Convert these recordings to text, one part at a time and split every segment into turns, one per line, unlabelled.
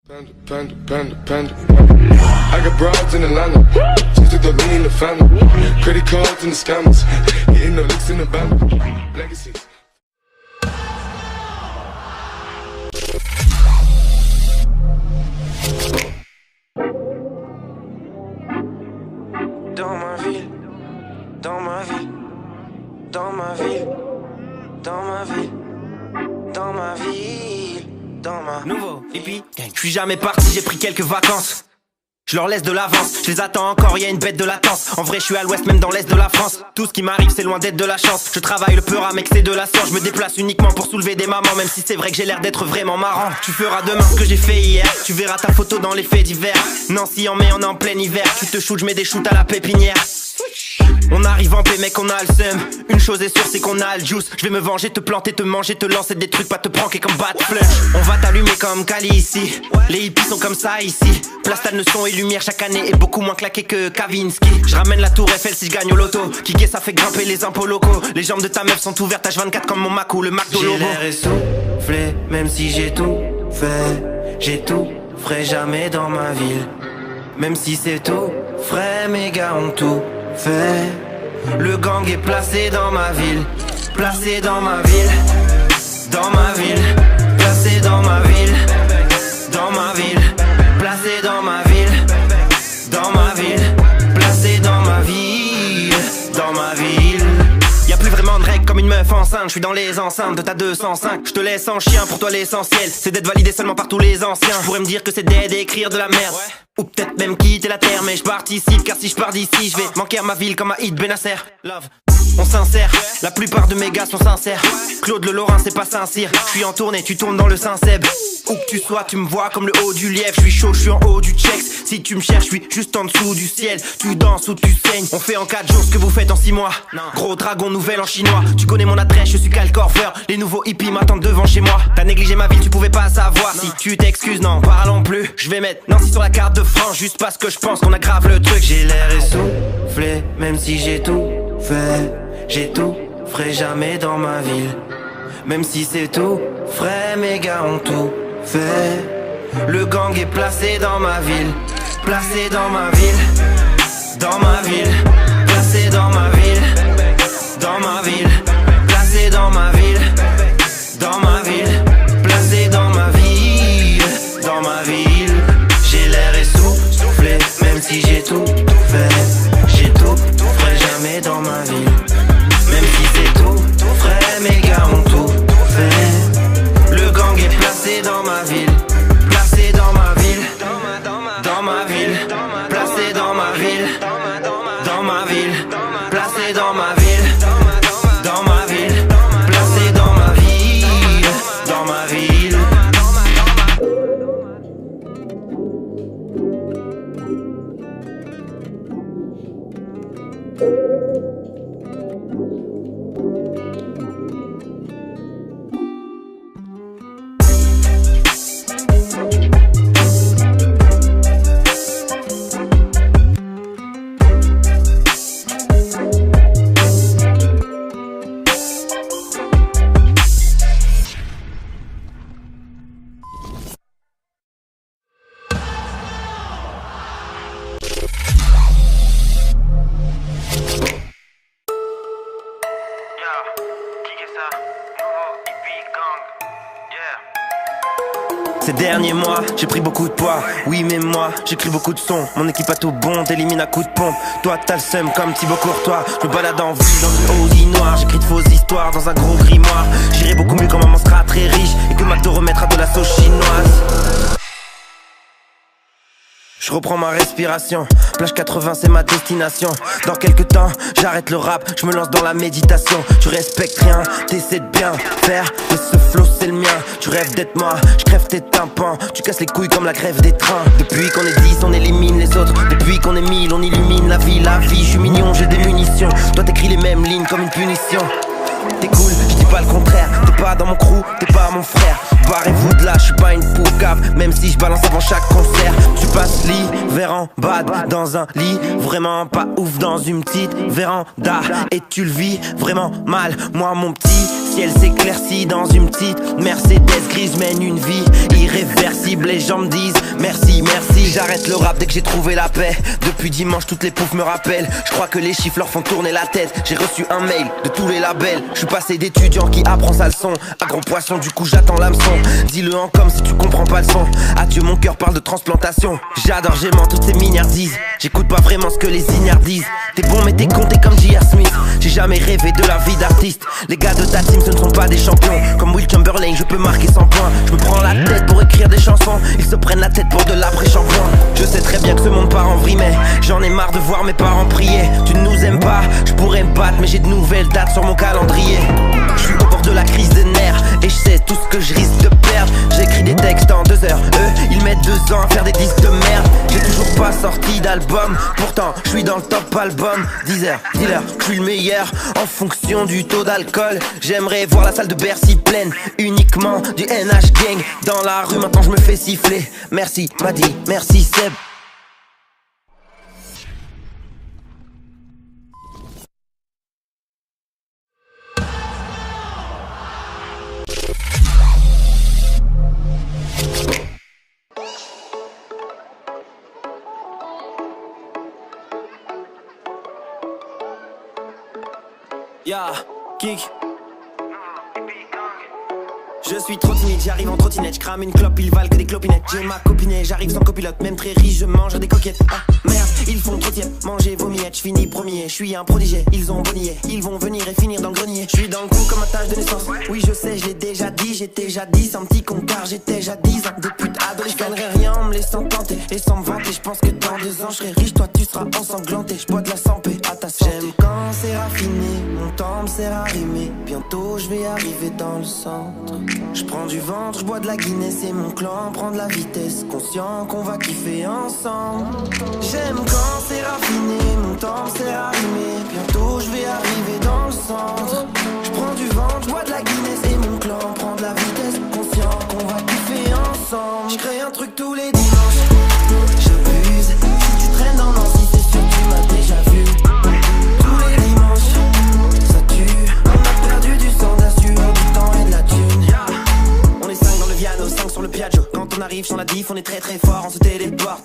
Panda. I got broads in Atlanta, just took the lean in the family. Credit cards and the scammers, getting the licks in the band. Legacies.
Dans ma ville, dans ma ville, dans ma ville, dans ma ville, dans ma ville, dans ma... Nouveau, hippie, je suis jamais parti, j'ai pris quelques vacances. Je leur laisse de l'avance, je les attends encore, y'a une bête de latence. En vrai je suis à l'ouest, même dans l'est de la France. Tout ce qui m'arrive c'est loin d'être de la chance. Je travaille le peur mec c'est de la science. Je me déplace uniquement pour soulever des mamans. Même si c'est vrai que j'ai l'air d'être vraiment marrant. Tu feras demain ce que j'ai fait hier. Tu verras ta photo dans les faits divers. Nancy en mai on est en plein hiver. Tu te shootes, je mets des shoots à la pépinière. On arrive en paix mec on a le seum. Une chose est sûre c'est qu'on a le juice. Je vais me venger, te planter, te manger, te lancer des trucs. Pas te pranker comme Bat Flush. On va t'allumer comme Kali ici. Les hippies sont comme ça ici. Plastal ne son et lumière chaque année est beaucoup moins claqué que Kavinsky. Je ramène la tour Eiffel si je gagne au loto. Kicker ça fait grimper les impôts locaux. Les jambes de ta meuf sont ouvertes H24 comme mon Mac ou le Mac de Lobo. J'ai l'air essoufflé même si j'ai tout fait. J'ai tout ferai jamais dans ma ville. Même si c'est tout frais mes gars ont tout fait. Le gang est placé dans ma ville. Placé dans ma ville. Dans ma ville. Placé dans ma ville. Dans ma ville. Placé dans ma ville. Dans ma ville. Placé dans ma ville. Dans ma ville. Y'a plus vraiment de règles comme une meuf enceinte. Je suis dans les enceintes de ta 205. Je te laisse en chien, pour toi l'essentiel c'est d'être validé seulement par tous les anciens. Je pourrais me dire que c'est dead et écrire de la merde. Ou peut-être même quitter la terre. Mais je participe car si je pars d'ici je vais manquer à ma ville comme à Id Benasser. Love. On s'insère, la plupart de mes gars sont sincères. Claude Le Lorrain c'est pas Saint-Cyr. Je suis en tournée, tu tournes dans le Saint-Seb. Où que tu sois, tu me vois comme le haut du lièvre. Je suis chaud, je suis en haut du checks. Si tu me cherches, je suis juste en dessous du ciel. Tu danses ou tu saignes. On fait en 4 jours ce que vous faites en 6 mois. Gros dragon nouvelle en chinois. Tu connais mon adresse, je suis Cal Corver. Les nouveaux hippies m'attendent devant chez moi. T'as négligé ma ville, tu pouvais pas savoir. Si tu t'excuses, non, parlons plus. Je vais mettre Nancy sur la carte de France. Juste parce que je pense qu'on aggrave le truc. J'ai l'air essoufflé, même si j'ai tout fait. J'ai tout, ferai jamais dans ma ville. Même si c'est tout frais, mes gars ont tout fait. Le gang est placé dans ma ville. Placé dans ma ville. Dans ma ville. Placé dans ma ville. Dans ma ville. Placé dans ma ville. Dans ma ville. Placé dans ma ville. Dans ma ville. J'ai l'air essoufflé, même si j'ai tout fait. J'ai tout, ferai jamais dans ma ville. Même si c'est tout frais, mes gars ont tout fait. Le gang est placé dans ma ville. Placé dans ma ville. Dans ma ville. Placé dans ma ville. Dans ma ville. Placé dans ma ville. Dans ma ville. Placé dans ma ville. Dans ma ville. Ces derniers mois, j'ai pris beaucoup de poids. Oui mais moi, j'écris beaucoup de sons. Mon équipe a tout bon, t'élimine à coup de pompe. Toi t'as le seum comme Thibaut Courtois. Je me balade en ville dans une Audi noire. J'écris de fausses histoires dans un gros grimoire. J'irai beaucoup mieux quand maman sera très riche et que McDo remettra de la sauce chinoise. Je reprends ma respiration, plage 80 c'est ma destination. Dans quelques temps, j'arrête le rap, je me lance dans la méditation. Tu respectes rien, t'essaies de bien faire, mais ce flow c'est le mien. Tu rêves d'être moi, je crève tes tympans. Tu casses les couilles comme la grève des trains. Depuis qu'on est 10, on élimine les autres. Depuis qu'on est 1000, on illumine la vie. La vie, je suis mignon, j'ai des munitions. Toi t'écris les mêmes lignes comme une punition. T'es cool, je dis pas le contraire. T'es pas dans mon crew, t'es pas mon frère. barrez-vous de là, je suis pas une poucave, même si je balance avant chaque concert. Tu passes l'hiver en bad dans un lit vraiment pas ouf dans une petite véranda, et tu le vis vraiment mal. Moi mon petit ciel s'éclaircit dans une petite Mercedes grise, mène une vie irréversible. Les gens me disent merci, merci. J'arrête le rap dès que j'ai trouvé la paix. Depuis dimanche toutes les poufs me rappellent. Je crois que les chiffres leur font tourner la tête. J'ai reçu un mail de tous les labels. Je suis passé d'étudiant qui apprend sa leçon à gros poisson, du coup j'attends l'hameçon. Dis-le en com si tu comprends pas le son. Adieu mon cœur parle de transplantation. J'adore, j'aimant toutes ces milliardises. J'écoute pas vraiment ce que les ignares disent. T'es bon mais t'es con, t'es comme J.R. Smith. J'ai jamais rêvé de la vie d'artiste. Les gars de ta team ce ne sont pas des champions. Comme Will Chamberlain je peux marquer 100 points. Je me prends la tête pour écrire des chansons. Ils se prennent la tête pour de l'après-shampoing. Je sais très bien que ce monde part en vrille, mais j'en ai marre de voir mes parents prier. Tu ne nous aimes pas, je pourrais me battre, mais j'ai de nouvelles dates sur mon calendrier. Je suis au bord de la crise des nerfs et je sais tout ce que je risque de perdre. J'écris des textes en 2 heures, eux ils mettent 2 ans à faire des disques de merde. J'ai toujours pas sorti d'album, pourtant je suis dans le top album. 10h, dealer, je suis le meilleur en fonction du taux d'alcool. J'aimerais voir la salle de Bercy pleine, uniquement du NH gang. Dans la rue maintenant je me fais siffler. Merci Madi, merci Seb. Ya, kick. Je suis trop timide, j'arrive en trottinette, je crame une clope, ils valent que des clopinettes. J'ai ma copinette, j'arrive sans copilote, même très riche, je mange des coquettes. Ah merde, ils font trop tiède, manger vos miettes, je finis premier, je suis un prodigé, ils ont bonnier, ils vont venir et finir dans le grenier. Je suis dans le coup comme ma tâche de naissance, oui je sais, je l'ai déjà dit, j'étais jadis un petit con car j'étais jadis un des putes ados. Je gagnerai rien en me laissant tenter et sans me vanter, je pense que dans 2 ans je serai riche, toi tu seras ensanglanté. Je bois de la santé à ta santé. J'aime quand c'est raffiné, mon temps me sert à rimer, bientôt je vais arriver dans le centre. Je prends du ventre, je bois de la Guinness et mon clan prend de la vitesse, conscient qu'on va kiffer ensemble. J'aime quand c'est raffiné, mon temps me sert à rimer, bientôt je vais arriver dans le centre. Je prends du ventre, je bois de la Guinness et mon clan prend de la vitesse, conscient qu'on va kiffer ensemble. Je crée un truc tous les dimanches, j'abuse. Si tu traînes dans Nancy, c'est sûr que tu m'as déjà vu. Tous les dimanches, ça tue. On a perdu du sang, de la sueur, du temps et de la thune. On est 5 dans le Viano, 5 sur le Piaggio. Quand on arrive sur la diff, on est très très fort, on se téléporte.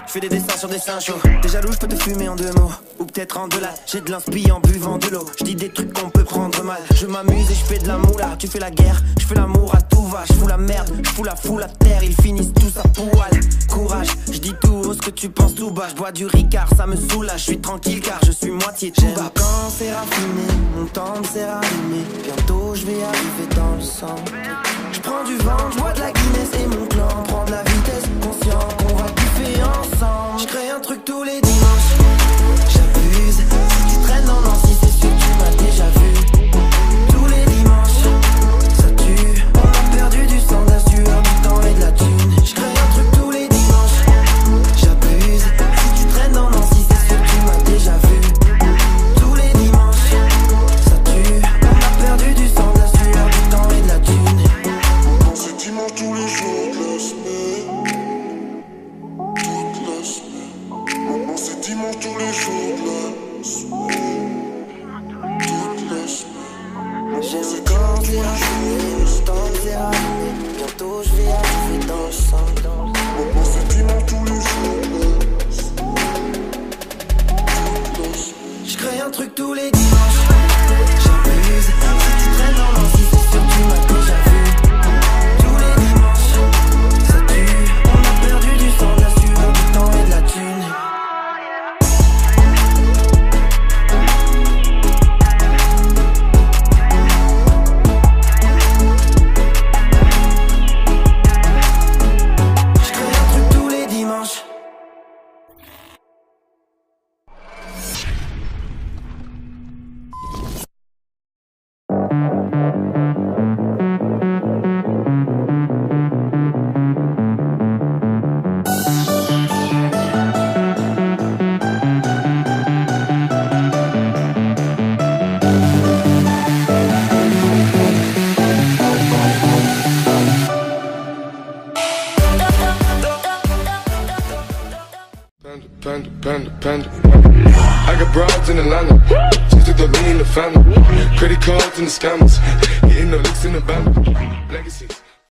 Je fais des dessins sur des seins chauds. T'es jaloux, je peux te fumer en 2 mots, ou peut-être en 2 lattes. J'ai de l'inspi en buvant de l'eau. Je dis des trucs qu'on peut prendre mal. Je m'amuse et je fais de la moula. Tu fais la guerre, je fais l'amour à tout va. Je fous la merde, je fous la foule à terre. Ils finissent tous à poil. Courage, je dis tout haut ce que tu penses tout bas. Je bois du Ricard, ça me soulage. Je suis tranquille car je suis moitié tout bas. Quand c'est raffiné, mon temps me sert à rimer. Bientôt je vais arriver dans le centre. Je prends du vent, je bois de la Guinness et mon clan prend de la vitesse, conscient qu'on va kiffer ensemble. Je crée un truc tous les dimanches, j'abuse. Si tu traînes dans Nancy, c'est sûr que tu m'as déjà vu. Tous les dimanches, ça tue. On a perdu du sang, de la sueur, du temps et de la thune. Je crée un truc tous les dimanches, j'abuse. Si tu traînes dans Nancy, c'est sûr que tu m'as déjà vu. Tous les dimanches, ça tue. On a perdu du sang, de la sueur, du temps et de la thune.
C'est dimanche tous les jours de la semaine.
Panda, panda, panda. I got broads in Atlanta, just took the lean in the family. Credit cards and the scammers, hitting the licks in the band. Legacies.